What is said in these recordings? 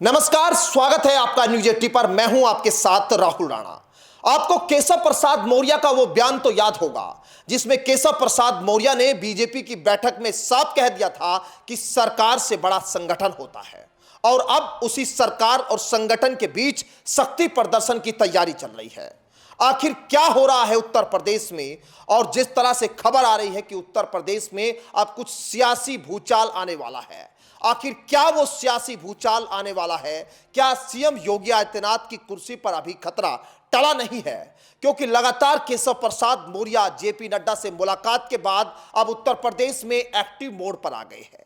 नमस्कार, स्वागत है आपका न्यूज 80 पर। मैं हूं आपके साथ राहुल राणा। आपको केशव प्रसाद मौर्य का वो बयान तो याद होगा जिसमें केशव प्रसाद मौर्य ने बीजेपी की बैठक में साफ कह दिया था कि सरकार से बड़ा संगठन होता है और अब उसी सरकार और संगठन के बीच शक्ति प्रदर्शन की तैयारी चल रही है। आखिर क्या हो रहा है उत्तर प्रदेश में, और जिस तरह से खबर आ रही है कि उत्तर प्रदेश में अब कुछ सियासी भूचाल आने वाला है, आखिर क्या वो सियासी भूचाल आने वाला है? क्या सीएम योगी आदित्यनाथ की कुर्सी पर अभी खतरा टला नहीं है? क्योंकि लगातार केशव प्रसाद मौर्य जेपी नड्डा से मुलाकात के बाद अब उत्तर प्रदेश में एक्टिव मोड पर आ गए हैं।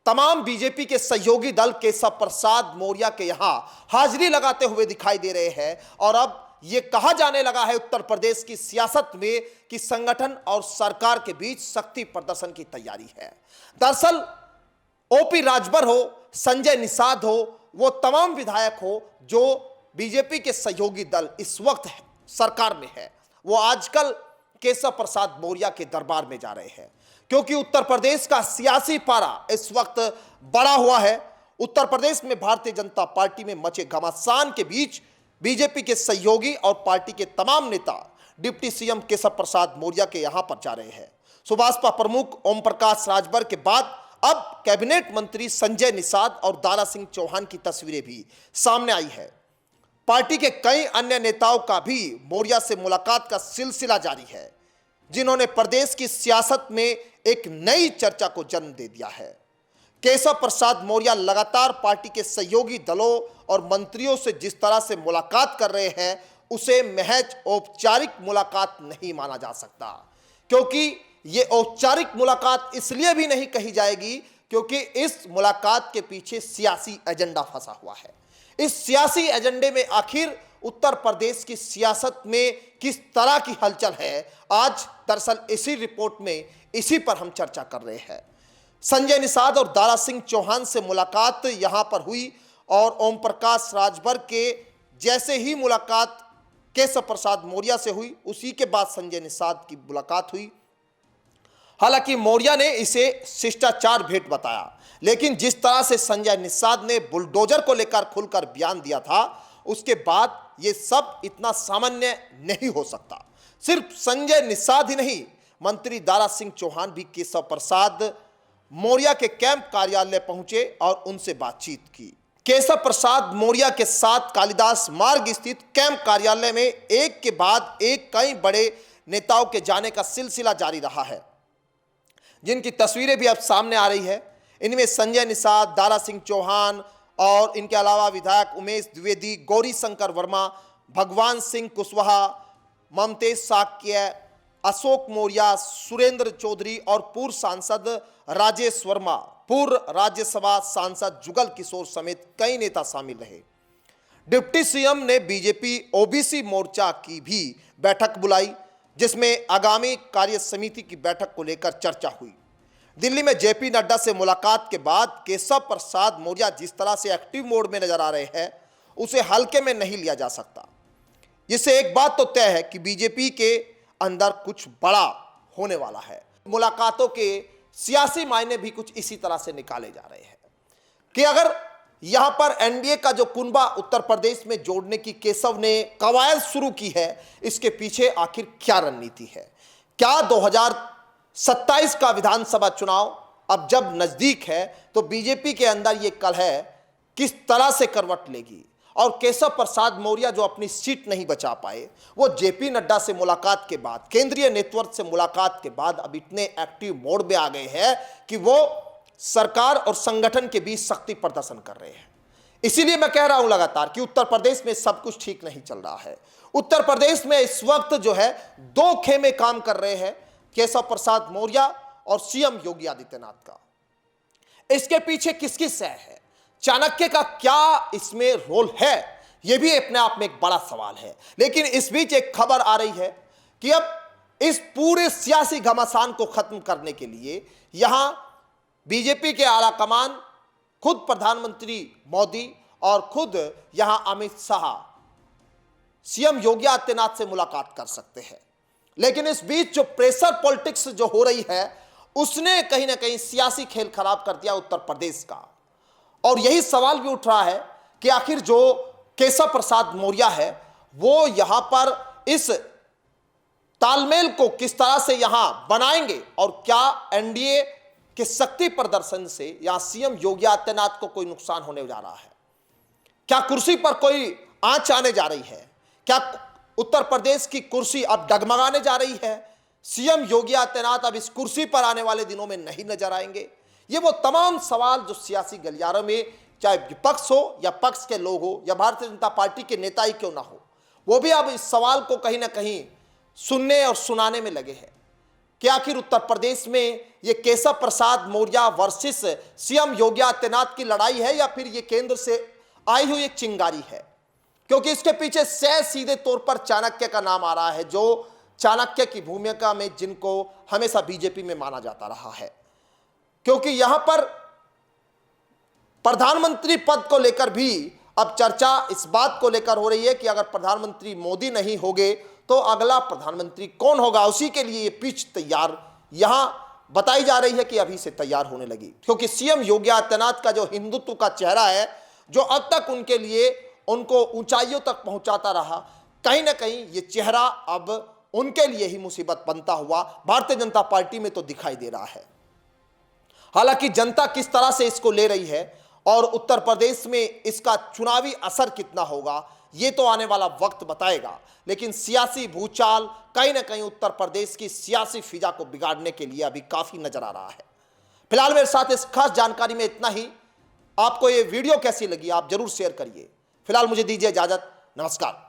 तमाम बीजेपी के सहयोगी दल केशव प्रसाद मौर्य के यहां हाजिरी लगाते हुए दिखाई दे रहे हैं और अब यह कहा जाने लगा है उत्तर प्रदेश की सियासत में कि संगठन और सरकार के बीच शक्ति प्रदर्शन की तैयारी है। दरअसल ओपी राजभर हो, संजय निषाद हो, वो तमाम विधायक हो जो बीजेपी के सहयोगी दल इस वक्त सरकार में है, वो आजकल केशव प्रसाद मौर्य के दरबार में जा रहे हैं क्योंकि उत्तर प्रदेश का सियासी पारा इस वक्त बढ़ा हुआ है। उत्तर प्रदेश में भारतीय जनता पार्टी में मचे घमासान के बीच बीजेपी के सहयोगी और पार्टी के तमाम नेता डिप्टी सीएम केशव प्रसाद मौर्य के यहां पर जा रहे हैं। सुभाषपा प्रमुख ओम प्रकाश राजभर के बाद अब कैबिनेट मंत्री संजय निषाद और दारा सिंह चौहान की तस्वीरें भी सामने आई है। पार्टी के कई अन्य नेताओं का भी मौर्य से मुलाकात का सिलसिला जारी है, जिन्होंने प्रदेश की सियासत में एक नई चर्चा को जन्म दे दिया है। केशव प्रसाद मौर्य लगातार पार्टी के सहयोगी दलों और मंत्रियों से जिस तरह से मुलाकात कर रहे हैं, उसे महज औपचारिक मुलाकात नहीं माना जा सकता, क्योंकि ये औपचारिक मुलाकात इसलिए भी नहीं कही जाएगी क्योंकि इस मुलाकात के पीछे सियासी एजेंडा फंसा हुआ है। इस सियासी एजेंडे में आखिर उत्तर प्रदेश की सियासत में किस तरह की हलचल है, आज दरअसल इसी रिपोर्ट में इसी पर हम चर्चा कर रहे हैं। संजय निषाद और दारा सिंह चौहान से मुलाकात यहां पर हुई और ओम प्रकाश राजभर के जैसे ही मुलाकात केशव प्रसाद मौर्य से हुई, उसी के बाद संजय निषाद की मुलाकात हुई। हालांकि मौर्य ने इसे शिष्टाचार भेंट बताया, लेकिन जिस तरह से संजय निषाद ने बुलडोजर को लेकर खुलकर बयान दिया था, उसके बाद ये सब इतना सामान्य नहीं हो सकता। सिर्फ संजय निषाद ही नहीं, मंत्री दारा सिंह चौहान भी केशव प्रसाद मौर्य के कैंप कार्यालय पहुंचे और उनसे बातचीत की। केशव प्रसाद मौर्य के साथ कालिदास मार्ग स्थित कैंप कार्यालय में एक के बाद एक कई बड़े नेताओं के जाने का सिलसिला जारी रहा है, जिनकी तस्वीरें भी अब सामने आ रही है। इनमें संजय निषाद, दारा सिंह चौहान और इनके अलावा विधायक उमेश द्विवेदी, गौरी शंकर वर्मा, भगवान सिंह कुशवाहा, ममतेज साक्य, अशोक मौर्य, सुरेंद्र चौधरी और पूर्व सांसद राजेश वर्मा, पूर्व राज्यसभा सांसद जुगल किशोर समेत कई नेता शामिल रहे। डिप्टी सीएम ने बीजेपी ओबीसी मोर्चा की भी बैठक बुलाई, जिसमें आगामी कार्य समिति की बैठक को लेकर चर्चा हुई। दिल्ली में जेपी नड्डा से मुलाकात के बाद केशव प्रसाद मौर्य जिस तरह से एक्टिव मोड में नजर आ रहे हैं, उसे हल्के में नहीं लिया जा सकता। इससे एक बात तो तय है कि बीजेपी के अंदर कुछ बड़ा होने वाला है। मुलाकातों के सियासी मायने भी कुछ इसी तरह से निकाले जा रहे हैं कि अगर यहां पर एनडीए का जो कुनबा उत्तर प्रदेश में जोड़ने की केशव ने कवायद शुरू की है, इसके पीछे आखिर क्या रणनीति है? क्या 2027 का विधानसभा चुनाव अब जब नजदीक है तो बीजेपी के अंदर यह कलह किस तरह से करवट लेगी? और केशव प्रसाद मौर्य जो अपनी सीट नहीं बचा पाए, वो जेपी नड्डा से मुलाकात के बाद, केंद्रीय नेतृत्व से मुलाकात के बाद अब इतने एक्टिव मोड में आ गए हैं कि वो सरकार और संगठन के बीच शक्ति प्रदर्शन कर रहे हैं। इसीलिए मैं कह रहा हूं लगातार कि उत्तर प्रदेश में सब कुछ ठीक नहीं चल रहा है। उत्तर प्रदेश में इस वक्त जो है दो खेमे काम कर रहे हैं, केशव प्रसाद मौर्य और सीएम योगी आदित्यनाथ का। इसके पीछे किसकी सह है? चाणक्य का क्या इसमें रोल है? यह भी अपने आप में एक बड़ा सवाल है। लेकिन इस बीच एक खबर आ रही है कि अब इस पूरे सियासी घमासान को खत्म करने के लिए यहां बीजेपी के आला कमान, खुद प्रधानमंत्री मोदी और खुद यहां अमित शाह सीएम योगी आदित्यनाथ से मुलाकात कर सकते हैं। लेकिन इस बीच जो प्रेशर पॉलिटिक्स जो हो रही है, उसने कहीं ना कहीं सियासी खेल खराब कर दिया उत्तर प्रदेश का। और यही सवाल भी उठ रहा है कि आखिर जो केशव प्रसाद मौर्य है वो यहां पर इस तालमेल को किस तरह से यहां बनाएंगे और क्या एनडीए के शक्ति प्रदर्शन से यहां सीएम योगी आदित्यनाथ को कोई नुकसान होने जा रहा है, क्या कुर्सी पर कोई आंच आने जा रही है, क्या उत्तर प्रदेश की कुर्सी अब डगमगाने जा रही है, सीएम योगी आदित्यनाथ अब इस कुर्सी पर आने वाले दिनों में नहीं नजर आएंगे। ये वो तमाम सवाल जो सियासी गलियारों में चाहे विपक्ष हो या पक्ष के लोग हो या भारतीय जनता पार्टी के नेता ही क्यों ना हो, वो भी अब इस सवाल को कहीं ना कहीं सुनने और सुनाने में लगे हैं कि आखिर उत्तर प्रदेश में ये केशव प्रसाद मौर्य वर्सेस सीएम योगी आदित्यनाथ की लड़ाई है या फिर ये केंद्र से आई हुई एक चिंगारी है। क्योंकि इसके पीछे सीधे तौर पर चाणक्य का नाम आ रहा है, जो चाणक्य की भूमिका में जिनको हमेशा बीजेपी में माना जाता रहा है। क्योंकि यहां पर प्रधानमंत्री पद को लेकर भी अब चर्चा इस बात को लेकर हो रही है कि अगर प्रधानमंत्री मोदी नहीं होंगे तो अगला प्रधानमंत्री कौन होगा, उसी के लिए ये पिच तैयार यहां बताई जा रही है कि अभी से तैयार होने लगी। क्योंकि सीएम योगी आदित्यनाथ का जो हिंदुत्व का चेहरा है, जो अब तक उनके लिए उनको ऊंचाइयों तक पहुंचाता रहा, कहीं ना कहीं ये चेहरा अब उनके लिए ही मुसीबत बनता हुआ भारतीय जनता पार्टी में तो दिखाई दे रहा है। हालांकि जनता किस तरह से इसको ले रही है और उत्तर प्रदेश में इसका चुनावी असर कितना होगा, ये तो आने वाला वक्त बताएगा। लेकिन सियासी भूचाल कहीं ना कहीं उत्तर प्रदेश की सियासी फिजा को बिगाड़ने के लिए अभी काफी नजर आ रहा है। फिलहाल मेरे साथ इस खास जानकारी में इतना ही। आपको ये वीडियो कैसी लगी आप जरूर शेयर करिए। फिलहाल मुझे दीजिए इजाजत, नमस्कार।